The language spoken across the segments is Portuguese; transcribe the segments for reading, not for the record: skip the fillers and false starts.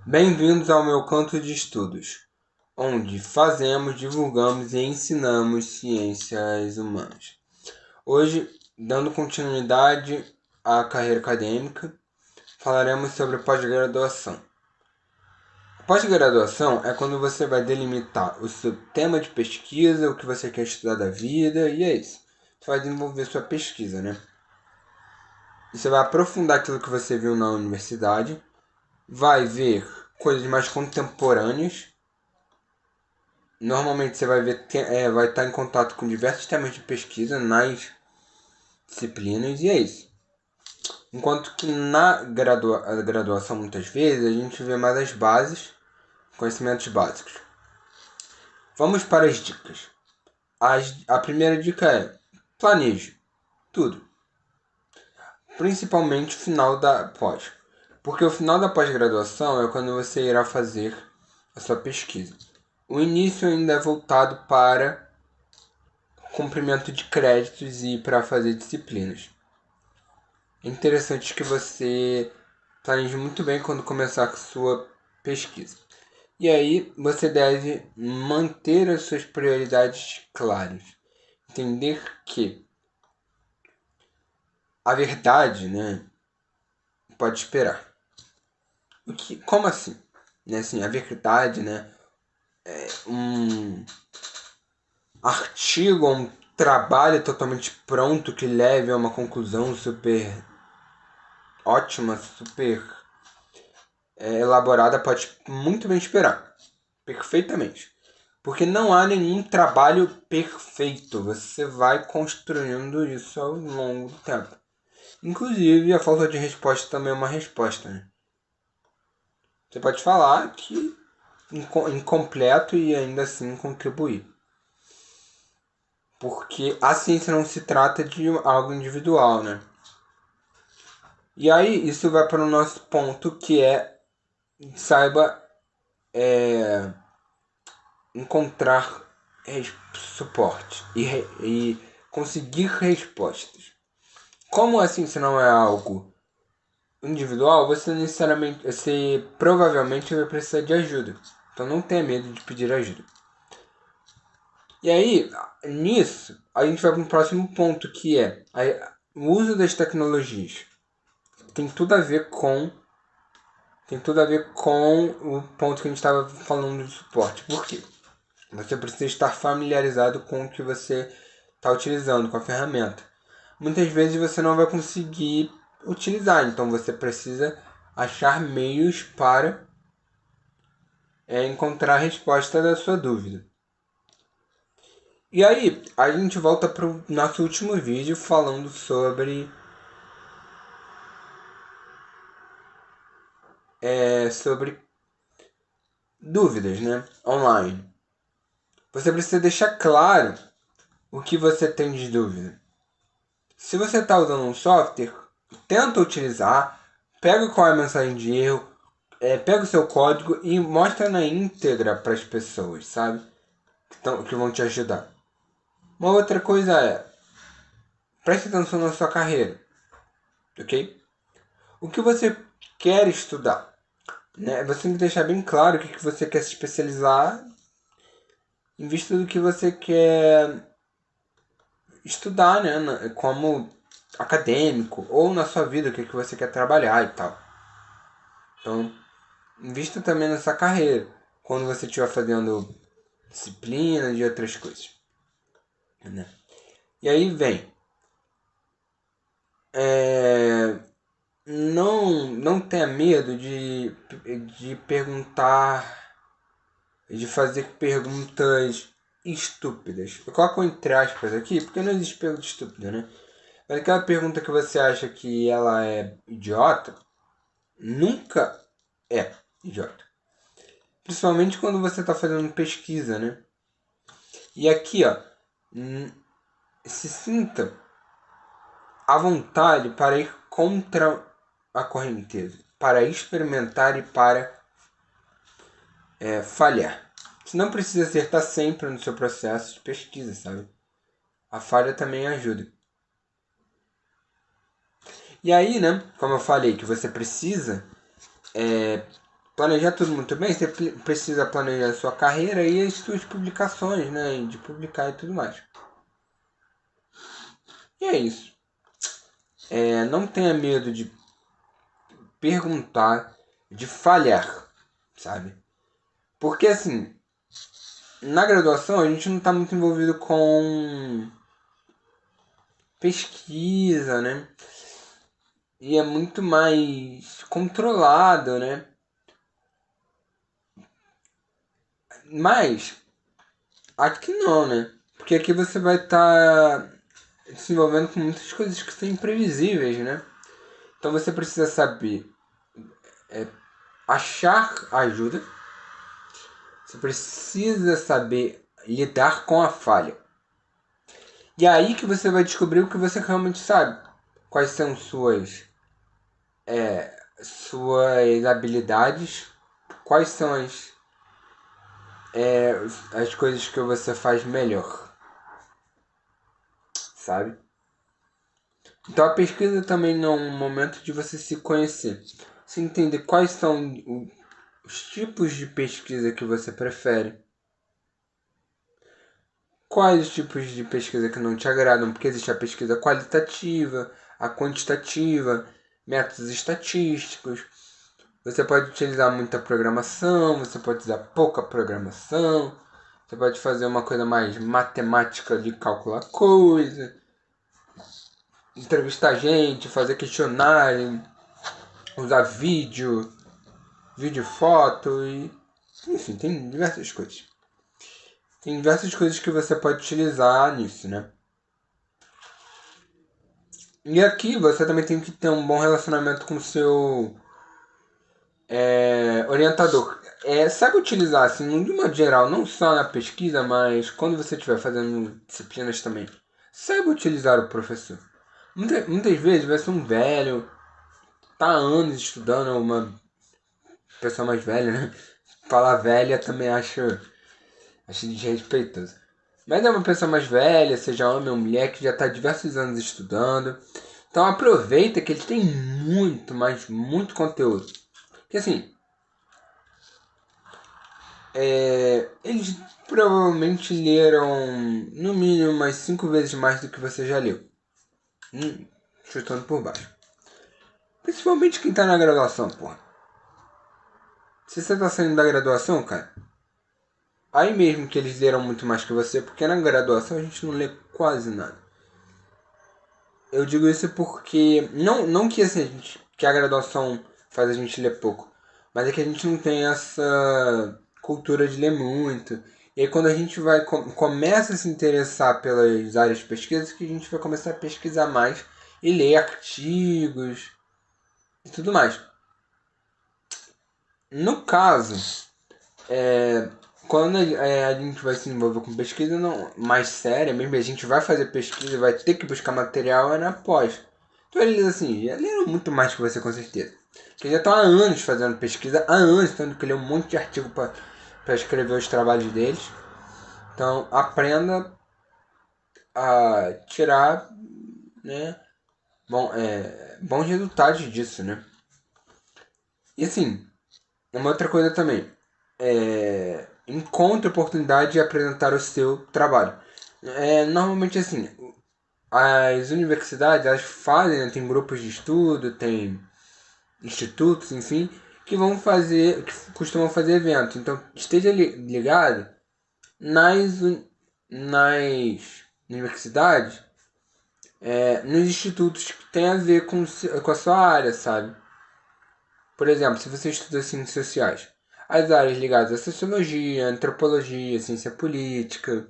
Bem-vindos ao meu canto de estudos, onde fazemos, divulgamos e ensinamos ciências humanas. Hoje, dando continuidade à carreira acadêmica, falaremos sobre pós-graduação. Pós-graduação é quando você vai delimitar o seu tema de pesquisa, o que você quer estudar da vida, e é isso. Você vai desenvolver sua pesquisa, né? Você vai aprofundar aquilo que você viu na universidade, vai ver coisas mais contemporâneas. Normalmente você vai ver, vai estar em contato com diversos temas de pesquisa nas disciplinas e é isso. Enquanto que na graduação, muitas vezes, a gente vê mais as bases, conhecimentos básicos. Vamos para as dicas. A primeira dica é planeje tudo, principalmente o final da pós. Porque o final da pós-graduação é quando você irá fazer a sua pesquisa. O início ainda é voltado para cumprimento de créditos e para fazer disciplinas. É interessante que você planeje muito bem quando começar a sua pesquisa. E aí você deve manter as suas prioridades claras. Entender que a verdade, né, pode esperar. Como assim? Assim, a verdade, né, um artigo, um trabalho totalmente pronto que leve a uma conclusão super ótima, super elaborada, pode muito bem esperar. Perfeitamente. Porque não há nenhum trabalho perfeito. Você vai construindo isso ao longo do tempo. Inclusive, a falta de resposta também é uma resposta. Né? Você pode falar que incompleto e ainda assim contribuir. Porque a ciência não se trata de algo individual, né? E aí, isso vai para o nosso ponto que é saiba encontrar suporte e conseguir respostas. Como assim se não é algo individual, você provavelmente vai precisar de ajuda. Então não tenha medo de pedir ajuda. E aí, nisso, a gente vai para um próximo ponto que é o uso das tecnologias. Tem tudo a ver com o ponto que a gente estava falando de suporte. Por quê? Você precisa estar familiarizado com o que você está utilizando, com a ferramenta. Muitas vezes você não vai conseguir utilizar, então você precisa achar meios para encontrar a resposta da sua dúvida. E aí, a gente volta para o nosso último vídeo falando sobre dúvidas, né? Online. Você precisa deixar claro o que você tem de dúvida. Se você está usando um software, tenta utilizar, pega qual é a mensagem de erro, pega o seu código e mostra na íntegra para as pessoas, sabe? Que vão te ajudar. Uma outra coisa é, preste atenção na sua carreira, ok? O que você quer estudar? Né? Você tem que deixar bem claro o que você quer se especializar em vista do que você quer estudar, né? Como acadêmico ou na sua vida, o que você quer trabalhar e tal. Então, invista também nessa carreira quando você estiver fazendo disciplina e outras coisas. Né? E aí vem. Não tenha medo de perguntar, de fazer perguntas estúpidas. Eu coloco entre aspas aqui, porque não existe pergunta estúpida, né? Mas aquela pergunta que você acha que ela é idiota, nunca é idiota. Principalmente quando você está fazendo pesquisa, né? E aqui, ó, se sinta à vontade para ir contra a correnteza, para experimentar e para falhar. Você não precisa acertar sempre no seu processo de pesquisa, sabe? A falha também ajuda. E aí, né, como eu falei, que você precisa planejar tudo muito bem, você precisa planejar a sua carreira e as suas publicações, né? De publicar e tudo mais. E é isso. Não tenha medo de perguntar, de falhar, sabe? Porque assim, na graduação a gente não está muito envolvido com pesquisa, né? E é muito mais controlado, né? Mas aqui não, né? Porque aqui você vai estar se envolvendo com muitas coisas que são imprevisíveis, né? Então você precisa saber achar ajuda. Você precisa saber lidar com a falha. E é aí que você vai descobrir o que você realmente sabe. Quais são suas habilidades, quais são as coisas que você faz melhor, sabe? Então a pesquisa também não é um momento de você se conhecer. Você entender quais são os tipos de pesquisa que você prefere. Quais os tipos de pesquisa que não te agradam? Porque existe a pesquisa qualitativa, a quantitativa, métodos estatísticos. Você pode utilizar muita programação, você pode usar pouca programação. Você pode fazer uma coisa mais matemática de calcular coisa, entrevistar gente, fazer questionário, usar vídeo, foto e enfim, tem diversas coisas. Tem diversas coisas que você pode utilizar nisso, né? E aqui você também tem que ter um bom relacionamento com o seu orientador. Sabe utilizar, assim, de uma geral, não só na pesquisa, mas quando você estiver fazendo disciplinas também. Saiba utilizar o professor. Muitas vezes vai ser um velho, tá há anos estudando, uma pessoa mais velha, né? Falar velha também acho desrespeitoso. Mas é uma pessoa mais velha, seja homem ou mulher, que já está há diversos anos estudando. Então aproveita que ele tem muito, mas muito conteúdo. Porque assim, eles provavelmente leram no mínimo umas 5 vezes mais do que você já leu. Chutando por baixo. Principalmente quem tá na graduação, porra. Se você tá saindo da graduação, cara, aí mesmo que eles leram muito mais que você, porque na graduação a gente não lê quase nada. Eu digo isso porque não que assim, que a graduação faz a gente ler pouco, mas é que a gente não tem essa cultura de ler muito. E aí quando a gente começa a se interessar pelas áreas de pesquisa, que a gente vai começar a pesquisar mais e ler artigos e tudo mais. No caso, quando a gente vai se envolver com pesquisa não, mais séria mesmo, a gente vai fazer pesquisa, vai ter que buscar material, é na pós. Então eles assim, já leram muito mais que você com certeza. Porque já estão há anos fazendo pesquisa, há anos tendo que ler um monte de artigo para escrever os trabalhos deles. Então aprenda a tirar, né, bons resultados disso, né. E assim, uma outra coisa também, encontre oportunidade de apresentar o seu trabalho. Normalmente assim, as universidades elas fazem, né, tem grupos de estudo, tem institutos, enfim, que costumam fazer eventos. Então esteja ligado nas, nas universidades, nos institutos que tem a ver com a sua área, sabe? Por exemplo, se você estuda ciências sociais, as áreas ligadas à sociologia, antropologia, ciência política,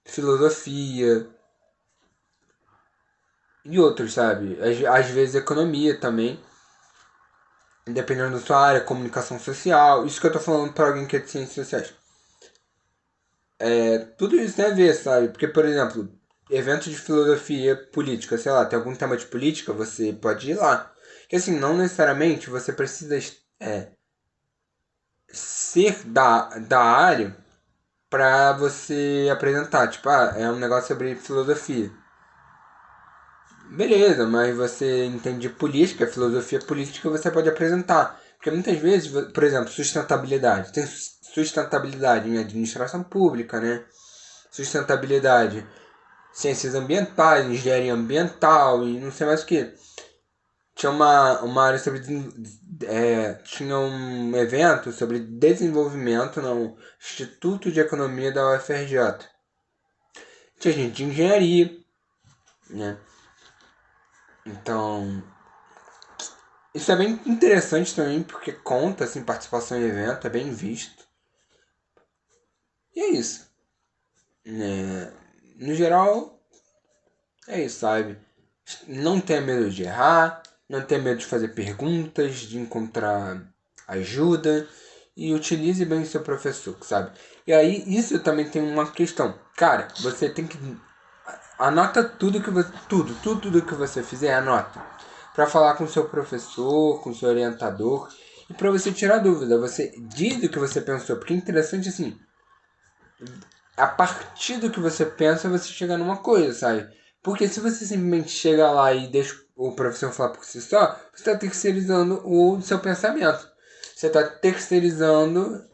filosofia e outros, sabe? Às vezes economia também, dependendo da sua área, comunicação social, isso que eu tô falando para alguém que é de ciências sociais. Tudo isso tem a ver, sabe? Porque, por exemplo, eventos de filosofia política, sei lá, tem algum tema de política, você pode ir lá. Que assim, não necessariamente você precisa ser da área pra você apresentar. Tipo, é um negócio sobre filosofia. Beleza, mas você entende política, filosofia política, você pode apresentar. Porque muitas vezes, por exemplo, sustentabilidade. Tem sustentabilidade em administração pública, né? Sustentabilidade, ciências ambientais, engenharia ambiental e não sei mais o que. Tinha uma área sobre. Tinha um evento sobre desenvolvimento no Instituto de Economia da UFRJ. Tinha gente de engenharia, né? Então, isso é bem interessante também, porque conta, assim, participação em evento, é bem visto. E é isso. No geral, é isso, sabe? Não tenha medo de errar, não tenha medo de fazer perguntas, de encontrar ajuda e utilize bem o seu professor, sabe? E aí, isso também tem uma questão. Cara, você tem que anota tudo que você tudo que você fizer, anota. Para falar com o seu professor, com o seu orientador e para você tirar dúvida, você diz o que você pensou, porque é interessante assim, a partir do que você pensa, você chega numa coisa, sabe? Porque se você simplesmente chega lá e deixa o professor falar por si só, você está terceirizando o seu pensamento. Você está terceirizando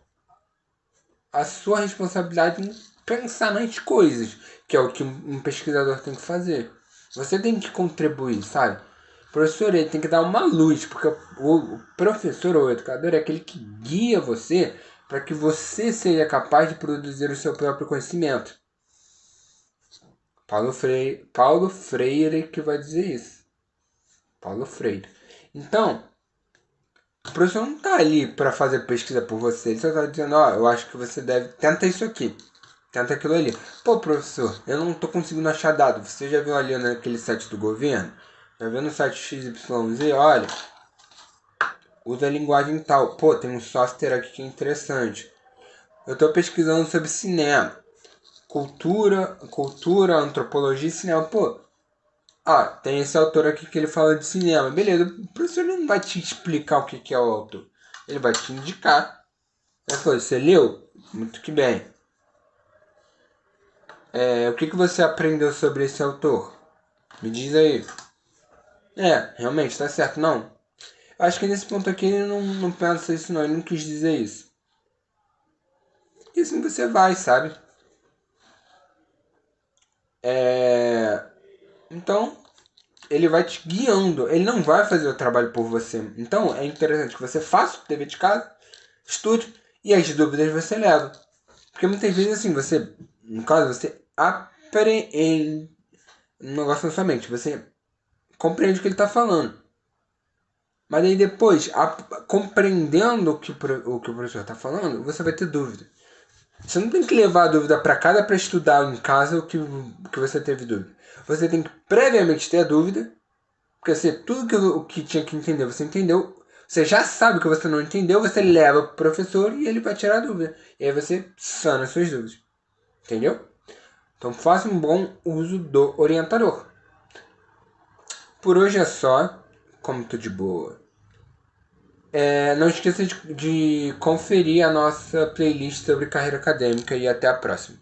a sua responsabilidade em pensar nas coisas, que é o que um pesquisador tem que fazer. Você tem que contribuir, sabe? O professor ele tem que dar uma luz, porque o professor ou o educador é aquele que guia você para que você seja capaz de produzir o seu próprio conhecimento. Paulo Freire que vai dizer isso. Paulo Freire. Então, o professor não está ali para fazer pesquisa por você. Ele só está dizendo, ó, eu acho que você deve... Tenta isso aqui. Tenta aquilo ali. Pô, professor, eu não estou conseguindo achar dado. Você já viu ali naquele site do governo? Já viu no site XYZ? Olha, usa a linguagem tal. Pô, tem um software aqui que é interessante. Eu estou pesquisando sobre cinema. Cultura, antropologia e cinema. Pô, tem esse autor aqui que ele fala de cinema. Beleza, o professor não vai te explicar o que é o autor. Ele vai te indicar. Você leu? Muito que bem. O que você aprendeu sobre esse autor? Me diz aí. Realmente, tá certo. Não. Eu acho que nesse ponto aqui ele não pensa isso não. Ele não quis dizer isso. E assim você vai, sabe? Então, ele vai te guiando. Ele não vai fazer o trabalho por você. Então, é interessante que você faça o dever de casa, estude e as dúvidas você leva. Porque muitas vezes, assim, você, no caso, você apreende um negócio na sua mente. Você compreende o que ele está falando. Mas aí depois, compreendendo o que o professor está falando, você vai ter dúvida. Você não tem que levar a dúvida para casa para estudar em casa que você teve dúvida. Você tem que previamente ter a dúvida, porque assim, tudo que tinha que entender você entendeu. Você já sabe o que você não entendeu, você leva para o professor e ele vai tirar a dúvida. E aí você sana as suas dúvidas. Entendeu? Então faça um bom uso do orientador. Por hoje é só. Como tô de boa. Não esqueça de conferir a nossa playlist sobre carreira acadêmica e até a próxima.